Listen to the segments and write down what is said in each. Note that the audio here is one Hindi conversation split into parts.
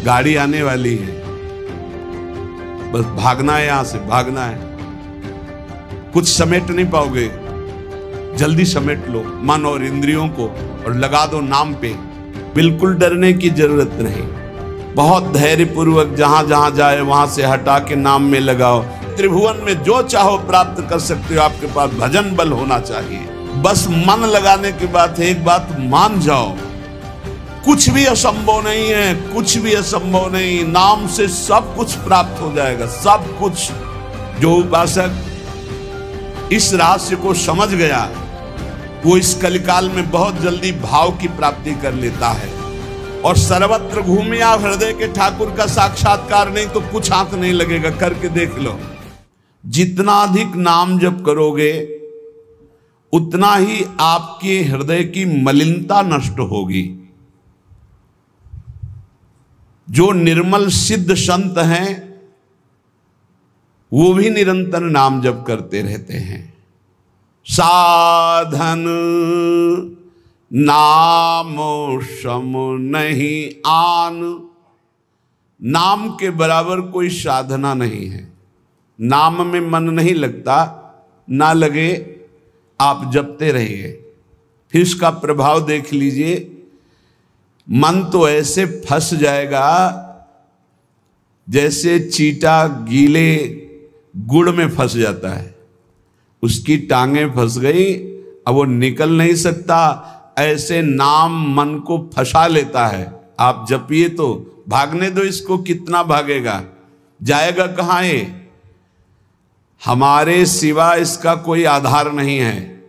गाड़ी आने वाली है, बस भागना है, यहां से भागना है। कुछ समेट नहीं पाओगे, जल्दी समेट लो मन और इंद्रियों को और लगा दो नाम पे। बिल्कुल डरने की जरूरत नहीं, बहुत धैर्य पूर्वक जहां जहां जाए वहां से हटा के नाम में लगाओ। त्रिभुवन में जो चाहो प्राप्त कर सकते हो, आपके पास भजन बल होना चाहिए। बस मन लगाने के बाद एक बात मान जाओ, कुछ भी असंभव नहीं है, कुछ भी असंभव नहीं। नाम से सब कुछ प्राप्त हो जाएगा, सब कुछ। जो उपासक इस रहस्य को समझ गया वो इस कलिकाल में बहुत जल्दी भाव की प्राप्ति कर लेता है। और सर्वत्र घूमे आप हृदय के ठाकुर का साक्षात्कार नहीं तो कुछ हाथ नहीं लगेगा। करके देख लो, जितना अधिक नाम जप करोगे उतना ही आपके हृदय की मलिनता नष्ट होगी। जो निर्मल सिद्ध संत हैं वो भी निरंतर नाम जप करते रहते हैं। साधन नाम सम नहीं आन, नाम के बराबर कोई साधना नहीं है। नाम में मन नहीं लगता, ना लगे, आप जपते रहिए, फिर इसका प्रभाव देख लीजिए। मन तो ऐसे फंस जाएगा जैसे चींटा गीले गुड़ में फंस जाता है, उसकी टांगें फंस गई, अब वो निकल नहीं सकता। ऐसे नाम मन को फंसा लेता है। आप जपिए तो भागने दो इसको, कितना भागेगा, जाएगा कहाँ ये? हमारे सिवा इसका कोई आधार नहीं है।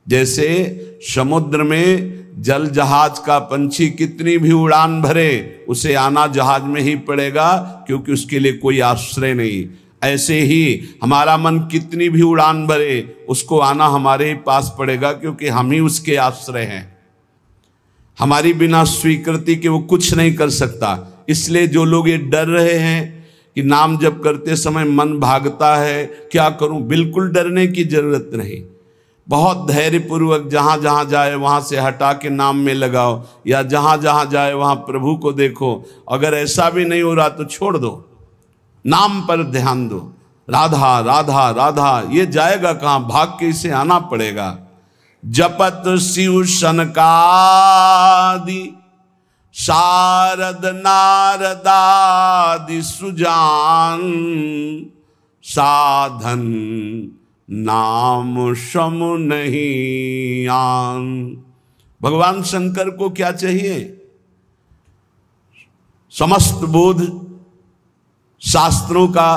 जैसे समुद्र में जल जहाज का पंछी कितनी भी उड़ान भरे, उसे आना जहाज में ही पड़ेगा, क्योंकि उसके लिए कोई आश्रय नहीं। ऐसे ही हमारा मन कितनी भी उड़ान भरे, उसको आना हमारे ही पास पड़ेगा, क्योंकि हम ही उसके आश्रय हैं। हमारी बिना स्वीकृति के वो कुछ नहीं कर सकता। इसलिए जो लोग ये डर रहे हैं कि नाम जप करते समय मन भागता है, क्या करूं, बिल्कुल डरने की जरूरत नहीं। बहुत धैर्य पूर्वक जहां जहां जाए वहां से हटा के नाम में लगाओ, या जहां जहां जाए वहां प्रभु को देखो। अगर ऐसा भी नहीं हो रहा तो छोड़ दो, नाम पर ध्यान दो। राधा राधा राधा, ये जाएगा कहां, भाग के इसे आना पड़ेगा। जपत शिव सनकादि शारद नारदादि सुजान, साधन नाम सम नहीं आन। भगवान शंकर को क्या चाहिए? समस्त बोध शास्त्रों का,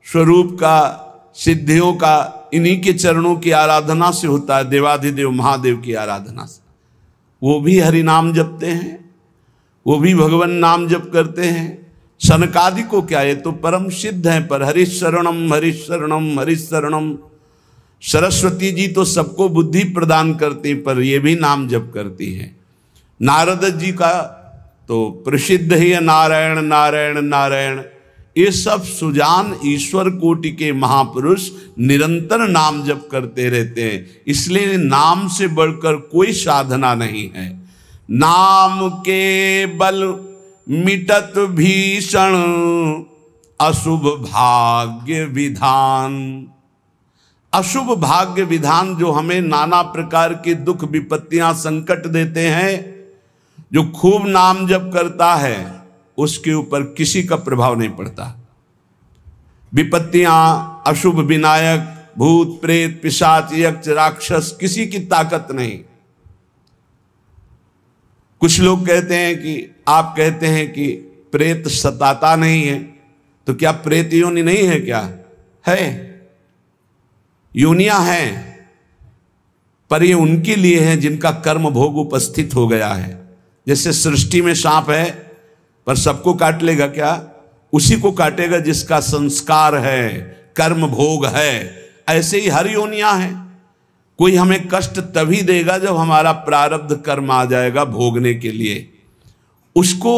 स्वरूप का, सिद्धियों का इन्हीं के चरणों की आराधना से होता है, देवाधिदेव महादेव की आराधना से। वो भी हरि नाम जपते हैं, वो भी भगवान नाम जप करते हैं। सनकादि को क्या, ये तो परम सिद्ध है, पर हरिशरणम हरिशरणम हरिशरणम। सरस्वती जी तो सबको बुद्धि प्रदान करती, पर ये भी नाम जप करती हैं। नारद जी का तो प्रसिद्ध ही है नारायण नारायण नारायण। ये सब सुजान ईश्वर कोटि के महापुरुष निरंतर नाम जप करते रहते हैं। इसलिए नाम से बढ़कर कोई साधना नहीं है। नाम के बल मिटत भीषण अशुभ भाग्य विधान। अशुभ भाग्य विधान जो हमें नाना प्रकार के दुख विपत्तियां संकट देते हैं, जो खूब नाम जप करता है उसके ऊपर किसी का प्रभाव नहीं पड़ता। विपत्तियां, अशुभ विनायक, भूत प्रेत पिशाच यक्ष राक्षस, किसी की ताकत नहीं। कुछ लोग कहते हैं कि, आप कहते हैं कि प्रेत सताता नहीं है, तो क्या प्रेत योनि नहीं है? क्या है, योनियां हैं, पर ये उनके लिए है जिनका कर्म भोग उपस्थित हो गया है। जैसे सृष्टि में सांप है, पर सबको काट लेगा क्या? उसी को काटेगा जिसका संस्कार है, कर्म भोग है। ऐसे ही हर योनियां हैं। कोई हमें कष्ट तभी देगा जब हमारा प्रारब्ध कर्म आ जाएगा भोगने के लिए। उसको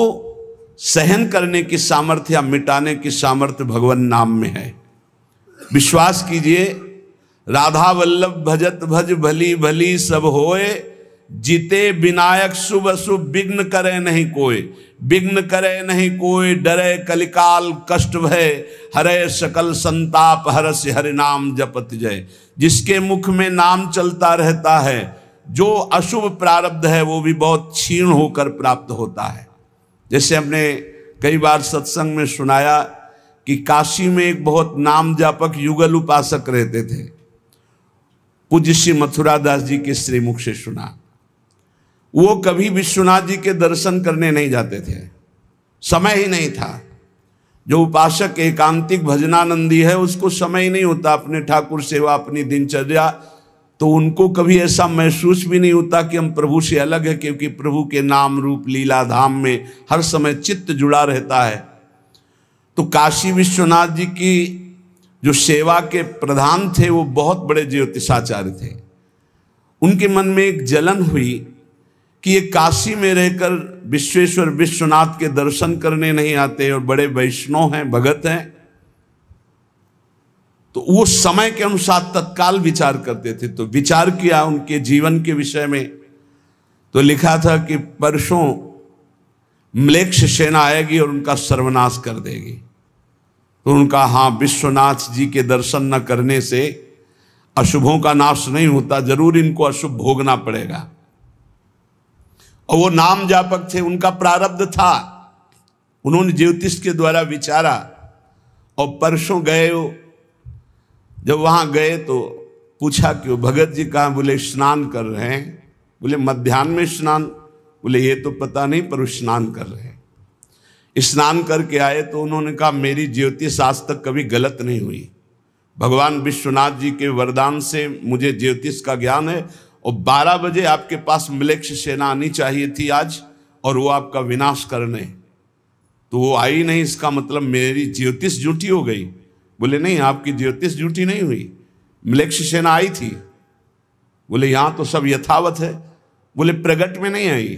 सहन करने की सामर्थ्य या मिटाने की सामर्थ्य भगवान नाम में है। विश्वास कीजिए, राधा वल्लभ भजत भज भली भली सब होए, जीते विनायक शुभ अशुभ विघ्न करे नहीं कोई, विघ्न करे नहीं कोई, डरे कलिकाल कष्ट भय, हरे सकल संताप, हरस हरि नाम जपत जय। जिसके मुख में नाम चलता रहता है, जो अशुभ प्रारब्ध है वो भी बहुत क्षीण होकर प्राप्त होता है। जैसे हमने कई बार सत्संग में सुनाया कि काशी में एक बहुत नाम जापक युगल उपासक रहते थे। पूज्य श्री मथुरा दास जी के श्रीमुख से सुना, वो कभी विश्वनाथ जी के दर्शन करने नहीं जाते थे, समय ही नहीं था। जो उपासक एकांतिक भजनानंदी है उसको समय ही नहीं होता अपने ठाकुर सेवा, अपनी दिनचर्या, तो उनको कभी ऐसा महसूस भी नहीं होता कि हम प्रभु से अलग है, क्योंकि प्रभु के नाम रूप लीला धाम में हर समय चित्त जुड़ा रहता है। तो काशी विश्वनाथ जी की जो सेवा के प्रधान थे वो बहुत बड़े ज्योतिषाचार्य थे। उनके मन में एक जलन हुई कि ये काशी में रहकर विश्वेश्वर विश्वनाथ के दर्शन करने नहीं आते और बड़े वैष्णव हैं, भगत हैं। तो वो समय के अनुसार तत्काल विचार करते थे। तो विचार किया उनके जीवन के विषय में, तो लिखा था कि परसों म्लेच्छ सेना आएगी और उनका सर्वनाश कर देगी। तो उनका हाँ, विश्वनाथ जी के दर्शन न करने से अशुभों का नाश नहीं होता, जरूर इनको अशुभ भोगना पड़ेगा। और वो नाम जापक थे, उनका प्रारब्ध था, उन्होंने ज्योतिष के द्वारा विचारा। और परसों गए, जब वहां गए तो पूछा कि वो भगत जी कहाँ? बोले स्नान कर रहे हैं। बोले मध्याह्न में स्नान? बोले ये तो पता नहीं, पर स्नान कर रहे हैं। स्नान करके आए तो उन्होंने कहा मेरी ज्योतिष आज तक कभी गलत नहीं हुई, भगवान विश्वनाथ जी के वरदान से मुझे ज्योतिष का ज्ञान है, और 12 बजे आपके पास म्लेच्छ सेना आनी चाहिए थी आज, और वो आपका विनाश करने, तो वो आई नहीं, इसका मतलब मेरी ज्योतिष झूठी हो गई। बोले नहीं, आपकी ज्योतिष झूठी नहीं हुई, म्लेच्छ सेना आई थी। बोले यहाँ तो सब यथावत है। बोले प्रगट में नहीं आई,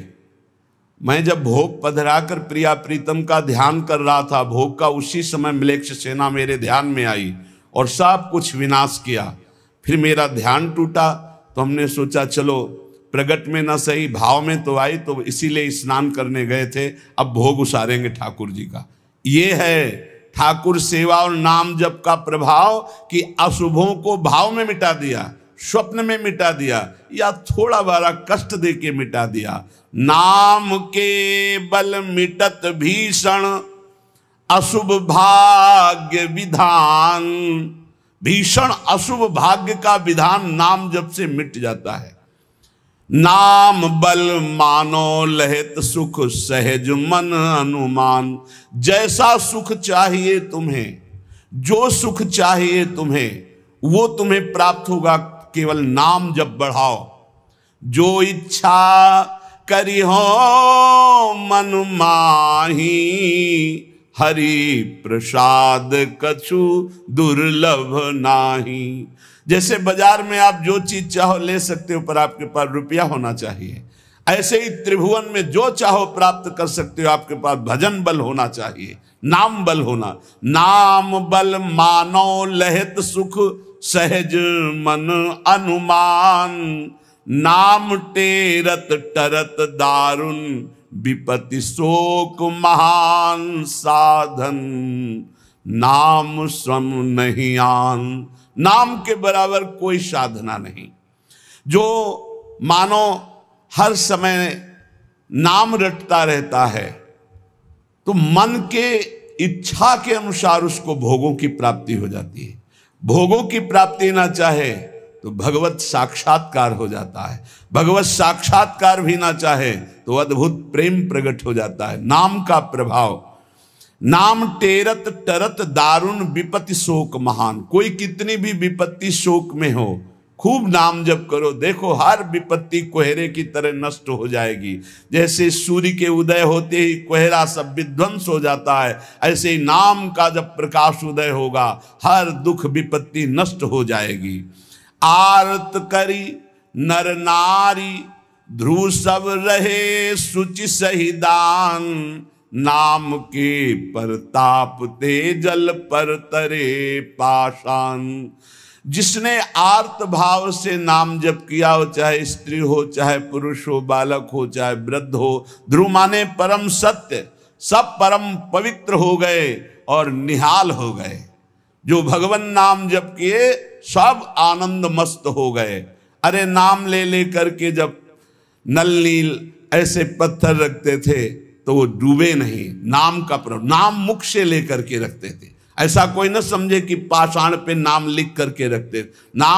मैं जब भोग पधराकर प्रिया प्रीतम का ध्यान कर रहा था, भोग का उसी समय म्लेच्छ सेना मेरे ध्यान में आई और सब कुछ विनाश किया। फिर मेरा ध्यान टूटा, तो हमने सोचा चलो प्रगट में न सही, भाव में तो आई, तो इसीलिए स्नान करने गए थे, अब भोग उसारेंगे ठाकुर जी का। ये है ठाकुर सेवा और नाम जप का प्रभाव कि अशुभों को भाव में मिटा दिया, स्वप्न में मिटा दिया, या थोड़ा बारा कष्ट दे के मिटा दिया। नाम के बल मिटत भीषण अशुभ भाग्य विधान, भीषण अशुभ भाग्य का विधान नाम जप से मिट जाता है। नाम बल मानो लहित सुख सहज मन अनुमान, जैसा सुख चाहिए तुम्हें, जो सुख चाहिए तुम्हें, वो तुम्हें प्राप्त होगा, केवल नाम जप बढ़ाओ। जो इच्छा करी हो मन माही, हरि प्रसाद कछु दुर्लभ नाही। जैसे बाजार में आप जो चीज चाहो ले सकते हो, पर आपके पास रुपया होना चाहिए। ऐसे ही त्रिभुवन में जो चाहो प्राप्त कर सकते हो, आपके पास भजन बल होना चाहिए, नाम बल होना। नाम बल मानो लहित सुख सहज मन अनुमान, नाम टेरत टरत दारुण विपत्ति शोक महान साधन, नाम स्वम नहीं आन। नाम के बराबर कोई साधना नहीं। जो मानो हर समय नाम रटता रहता है, तो मन के इच्छा के अनुसार उसको भोगों की प्राप्ति हो जाती है। भोगों की प्राप्ति ना चाहे तो भगवत साक्षात्कार हो जाता है, भगवत साक्षात्कार भी ना चाहे तो अद्भुत प्रेम प्रकट हो जाता है। नाम का प्रभाव। नाम टेरत टरत दारुण विपत्ति शोक महान। कोई कितनी भी विपत्ति शोक में हो, खूब नाम जप करो, देखो हर विपत्ति कोहरे की तरह नष्ट हो जाएगी। जैसे सूर्य के उदय होते ही कोहरा सब विध्वंस हो जाता है, ऐसे ही नाम का जब प्रकाश उदय होगा, हर दुख विपत्ति नष्ट हो जाएगी। आरत करी नर नारी ध्रुव सब रहे सुचि सही दान, नाम के परताप ते जल पर तरे पाषाण। जिसने आर्त भाव से नाम जप किया हो, चाहे स्त्री हो, चाहे पुरुष हो, बालक हो, चाहे वृद्ध हो, ध्रुव माने परम सत्य, सब परम पवित्र हो गए और निहाल हो गए। जो भगवान नाम जप किए सब आनंद मस्त हो गए। अरे नाम ले ले करके जब नल नील ऐसे पत्थर रखते थे तो वो डूबे नहीं, नाम का प्रभाव, नाम मुख से लेकर के रखते थे। ऐसा कोई न समझे कि पाषाण पे नाम लिख करके रखते, नाम